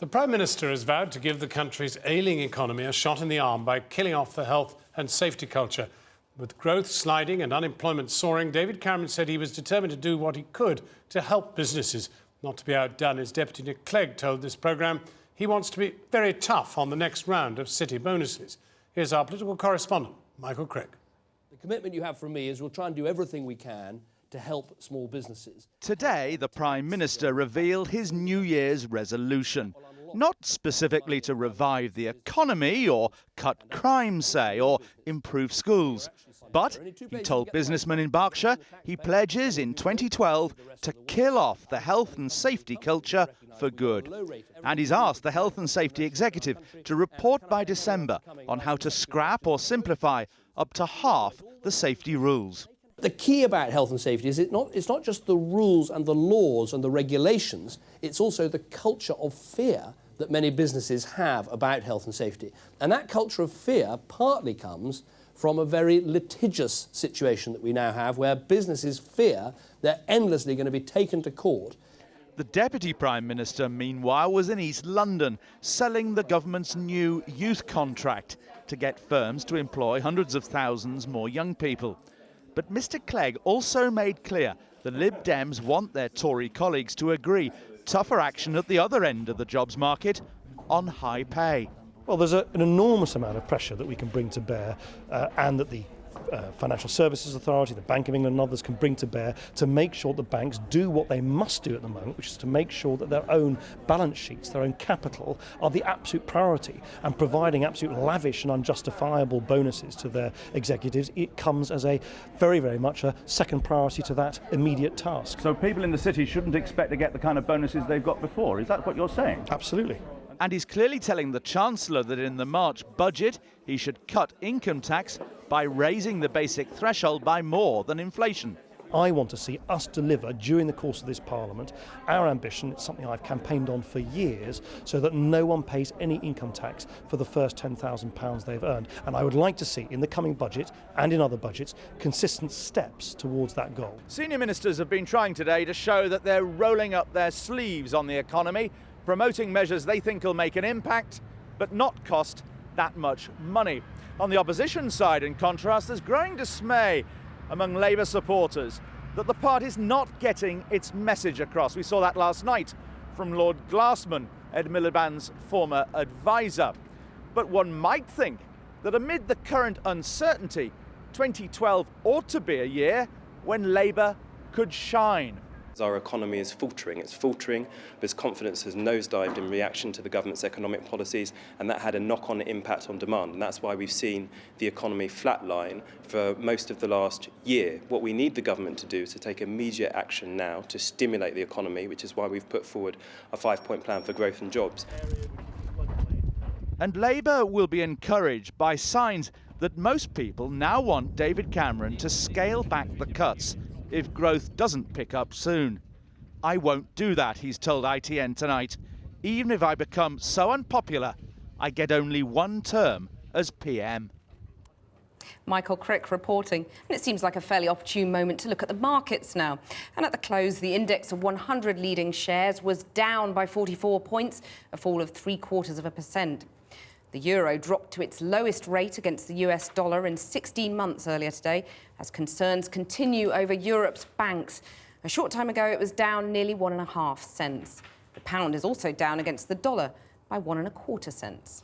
The Prime Minister has vowed to give the country's ailing economy a shot in the arm by killing off the health and safety culture. With growth sliding and unemployment soaring, David Cameron said he was determined to do what he could to help businesses. Not to be outdone, his deputy Nick Clegg told this programme he wants to be very tough on the next round of city bonuses. Here's our political correspondent, Michael Crick. The commitment you have from me is we'll try and do everything we can to help small businesses. Today, the Prime Minister revealed his New Year's resolution. Not specifically to revive the economy or cut crime, say, or improve schools. But, he told businessmen in Berkshire, he pledges in 2012 to kill off the health and safety culture for good. And he's asked the Health and Safety Executive to report by December on how to scrap or simplify up to half the safety rules. The key about health and safety is it's not just the rules and the laws and the regulations, it's also the culture of fear that many businesses have about health and safety. And that culture of fear partly comes from a very litigious situation that we now have, where businesses fear they're endlessly going to be taken to court. The Deputy Prime Minister, meanwhile, was in East London selling the government's new youth contract to get firms to employ hundreds of thousands more young people. But Mr Clegg also made clear the Lib Dems want their Tory colleagues to agree tougher action at the other end of the jobs market on high pay. Well, there's an enormous amount of pressure that we can bring to bear and that the Financial Services Authority, the Bank of England and others can bring to bear to make sure that banks do what they must do at the moment, which is to make sure that their own balance sheets, their own capital, are the absolute priority. And providing absolute lavish and unjustifiable bonuses to their executives, it comes as a very, very much a second priority to that immediate task. So people in the city shouldn't expect to get the kind of bonuses they've got before. Is that what you're saying? Absolutely. And he's clearly telling the Chancellor that in the March budget he should cut income tax by raising the basic threshold by more than inflation. I want to see us deliver during the course of this Parliament our ambition. It's something I've campaigned on for years, so that no one pays any income tax for the first £10,000 they've earned. And I would like to see in the coming budget and in other budgets consistent steps towards that goal. Senior ministers have been trying today to show that they're rolling up their sleeves on the economy, promoting measures they think will make an impact, but not cost that much money. On the opposition side, in contrast, there's growing dismay among Labour supporters that the party's not getting its message across. We saw that last night from Lord Glassman, Ed Miliband's former advisor. But one might think that amid the current uncertainty, 2012 ought to be a year when Labour could shine. Our economy is faltering. It's faltering because confidence has nosedived in reaction to the government's economic policies, and that had a knock-on impact on demand. And that's why we've seen the economy flatline for most of the last year. What we need the government to do is to take immediate action now to stimulate the economy, which is why we've put forward a 5-point plan for growth and jobs. And Labour will be encouraged by signs that most people now want David Cameron to scale back the cuts if growth doesn't pick up soon. I won't do that, he's told ITN tonight. Even if I become so unpopular, I get only one term as PM. Michael Crick reporting. And it seems like a fairly opportune moment to look at the markets now. And at the close, the index of 100 leading shares was down by 44 points, a fall of 0.75%. The euro dropped to its lowest rate against the US dollar in 16 months earlier today, as concerns continue over Europe's banks. A short time ago, it was down nearly 1.5 cents. The pound is also down against the dollar by 1.25 cents.